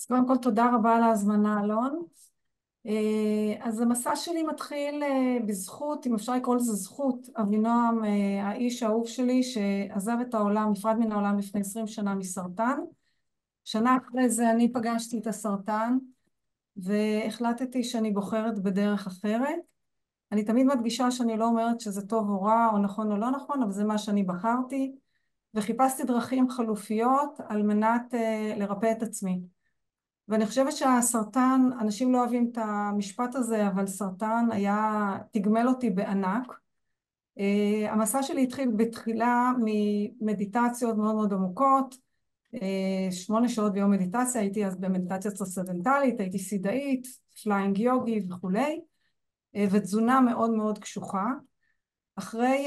אז קודם כל תודה רבה על ההזמנה, אלון. אז המסע שלי מתחיל בזכות, אם אפשר לקרוא לזה זכות, אבינועם, האיש האהוב שלי שעזב את העולם, נפרד מן העולם לפני 20 שנה מסרטן. שנה אחרי זה אני פגשתי את הסרטן והחלטתי שאני בוחרת בדרך אחרת. אני תמיד מדגישה שאני לא אומרת שזה טוב או רע או נכון או לא נכון, אבל זה מה שאני בחרתי, וחיפשתי דרכים חלופיות על מנת לרפא את עצמי. ואני חושבת שהסרטן, אנשים לא אוהבים את המשפט הזה, אבל סרטן תגמל אותי בענק. המסע שלי התחיל בתחילה ממדיטציות מאוד מאוד עמוקות, 8 שעות ביום מדיטציה, הייתי אז במדיטציה טרנסצנדנטלית, הייתי סידאית, פליינג יוגי וכולי, ותזונה מאוד מאוד קשוחה. אחרי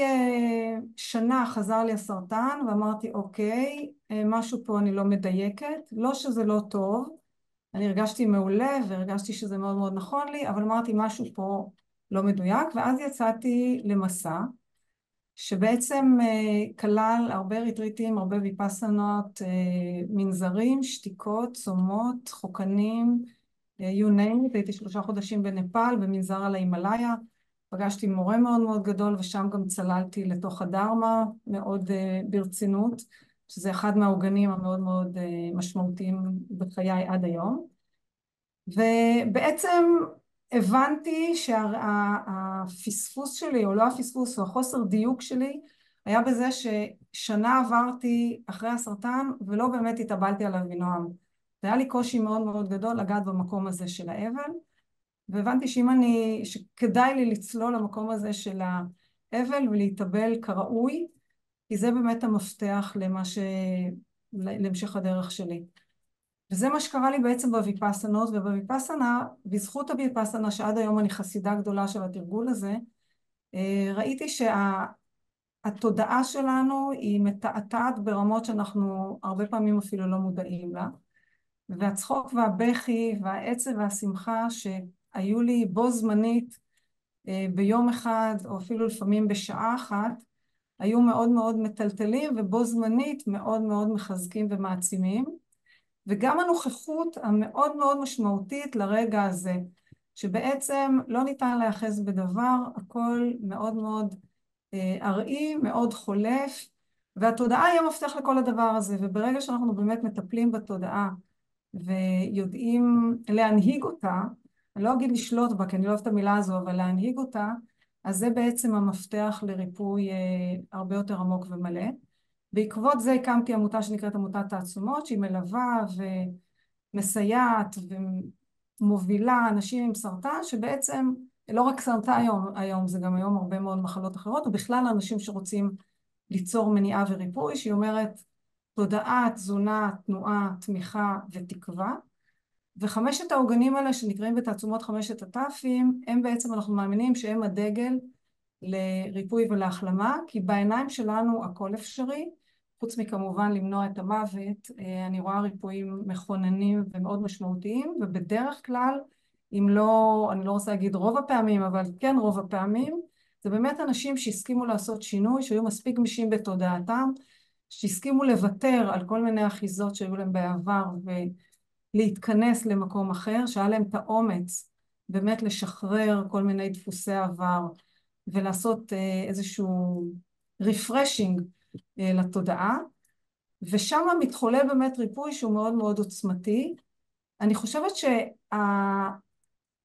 שנה חזר לי הסרטן ואמרתי, אוקיי, משהו פה אני לא מדייקת, לא שזה לא טוב, אני הרגשתי מעולה והרגשתי שזה מאוד מאוד נכון לי, אבל אמרתי משהו פה לא מדויק, ואז יצאתי למסע שבעצם כלל הרבה ריטריטים, הרבה ויפסנות, מנזרים, שתיקות, צומות, חוקנים, you name it. הייתי 3 חודשים בנפאל, במנזר על ההימאליה, פגשתי מורה מאוד מאוד גדול, ושם גם צללתי לתוך הדרמה מאוד ברצינות, שזה אחד מהעוגנים המאוד מאוד משמעותיים בחיי עד היום. ובעצם הבנתי שהפספוס שלי, או לא הפספוס, או החוסר דיוק שלי, היה בזה ששנה עברתי אחרי הסרטן, ולא באמת התאבלתי על אבינועם. זה היה לי קושי מאוד מאוד גדול לגעת במקום הזה של האבל, והבנתי שכדאי לי לצלול למקום הזה של האבל ולהתאבל כראוי, כי זה באמת המפתח להמשך הדרך שלי. וזה מה שקרה לי בעצם בוויפאסנות, ובוויפאסנה, בזכות הוויפאסנה, שעד היום אני חסידה גדולה של התרגול הזה, ראיתי שהתודעה שלנו היא מתעתעת ברמות שאנחנו הרבה פעמים אפילו לא מודעים לה, והצחוק והבכי והעצב והשמחה שהיו לי בו זמנית ביום אחד, או אפילו לפעמים בשעה אחת, היו מאוד מאוד מטלטלים, ובו זמנית מאוד מאוד מחזקים ומעצימים. וגם הנוכחות המאוד מאוד משמעותית לרגע הזה, שבעצם לא ניתן להיאחז בדבר, הכל מאוד מאוד ארעי, מאוד חולף, והתודעה היא המפתח לכל הדבר הזה, וברגע שאנחנו באמת מטפלים בתודעה ויודעים להנהיג אותה, אני לא אגיד לשלוט בה, כי אני לא אוהבת את המילה הזו, אבל להנהיג אותה, אז זה בעצם המפתח לריפוי הרבה יותר עמוק ומלא. בעקבות זה הקמתי עמותה שנקראת עמותת תעצומות, שהיא מלווה ומסייעת ומובילה אנשים עם סרטן, שבעצם לא רק סרטן היום, זה גם היום הרבה מאוד מחלות אחרות, ובכלל אנשים שרוצים ליצור מניעה וריפוי, שהיא אומרת תודעה, תזונה, תנועה, תמיכה ותקווה. וחמשת העוגנים האלה שנקראים בתעצומות חמשת הת"פים, הם בעצם אנחנו מאמינים שהם הדגל לריפוי ולהחלמה, כי בעיניים שלנו הכל אפשרי, חוץ מכמובן למנוע את המוות. אני רואה ריפויים מכוננים ומאוד משמעותיים, ובדרך כלל, אם לא, אני לא רוצה להגיד רוב הפעמים, אבל כן רוב הפעמים, זה באמת אנשים שהסכימו לעשות שינוי, שהיו מספיק גמישים בתודעתם, שהסכימו לוותר על כל מיני אחיזות שהיו להם בעבר ולהתכנס למקום אחר, שהיה להם את האומץ באמת לשחרר כל מיני דפוסי עבר ולעשות איזשהו רפרשינג לתודעה, ושם מתחולל באמת ריפוי שהוא מאוד מאוד עוצמתי. אני חושבת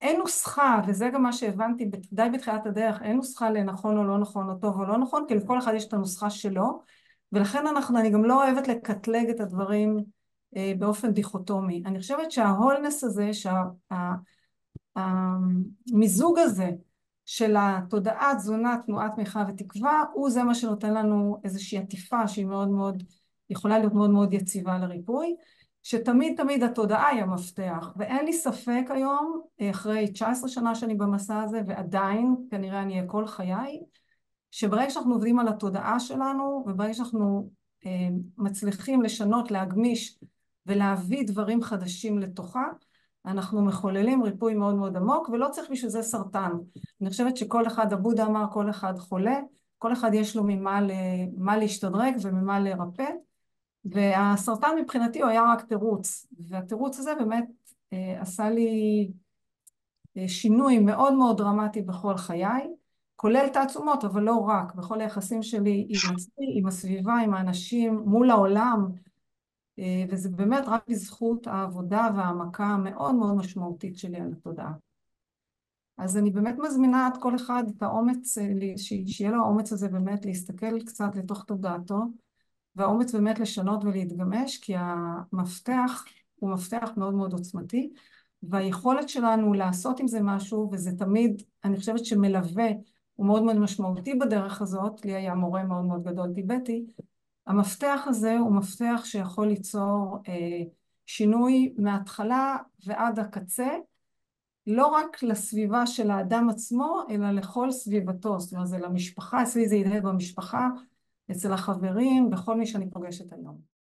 אין נוסחה, וזה גם מה שהבנתי די בתחילת הדרך, אין נוסחה לנכון או לא נכון, או טוב או לא נכון, כי לכל אחד יש את הנוסחה שלו, ולכן אני גם לא אוהבת לקטלג את הדברים באופן דיכוטומי. אני חושבת שההולנס הזה, שהמיזוג הזה של התודעה, תזונה, תנועה, תמיכה ותקווה, הוא זה מה שנותן לנו איזושהי עטיפה שהיא מאוד מאוד, יכולה להיות מאוד מאוד יציבה לריפוי, שתמיד תמיד התודעה היא המפתח, ואין לי ספק היום, אחרי 19 שנה שאני במסע הזה, ועדיין כנראה אני אהיה כל חיי, שברגע שאנחנו עובדים על התודעה שלנו, וברגע שאנחנו מצליחים לשנות, להגמיש, ולהביא דברים חדשים לתוכה, אנחנו מחוללים ריפוי מאוד מאוד עמוק, ולא צריך בשביל זה סרטן. אני חושבת שכל אחד, הבודה אמר, כל אחד חולה, כל אחד יש לו ממה להשתדרג וממה לרפא, והסרטן מבחינתי הוא היה רק תירוץ, והתירוץ הזה באמת עשה לי שינוי מאוד מאוד דרמטי בכל חיי, כולל תעצומות, אבל לא רק, בכל היחסים שלי עם עצמי, עם הסביבה, עם האנשים, מול העולם, וזה באמת רק בזכות העבודה והעמקה המאוד מאוד משמעותית שלי על התודעה. אז אני באמת מזמינה את כל אחד את האומץ, שיהיה לו האומץ הזה באמת להסתכל קצת לתוך תודעתו, והאומץ באמת לשנות ולהתגמש, כי המפתח הוא מפתח מאוד מאוד עוצמתי, והיכולת שלנו לעשות עם זה משהו, וזה תמיד, אני חושבת שמלווה, הוא מאוד מאוד משמעותי בדרך הזאת, לי היה מורה מאוד מאוד גדול טיבטי, המפתח הזה הוא מפתח שיכול ליצור שינוי מההתחלה ועד הקצה, לא רק לסביבה של האדם עצמו, אלא לכל סביבתו, זאת אומרת, זה למשפחה, אצלי זה ידהה במשפחה, אצל החברים, בכל מי שאני פוגשת היום.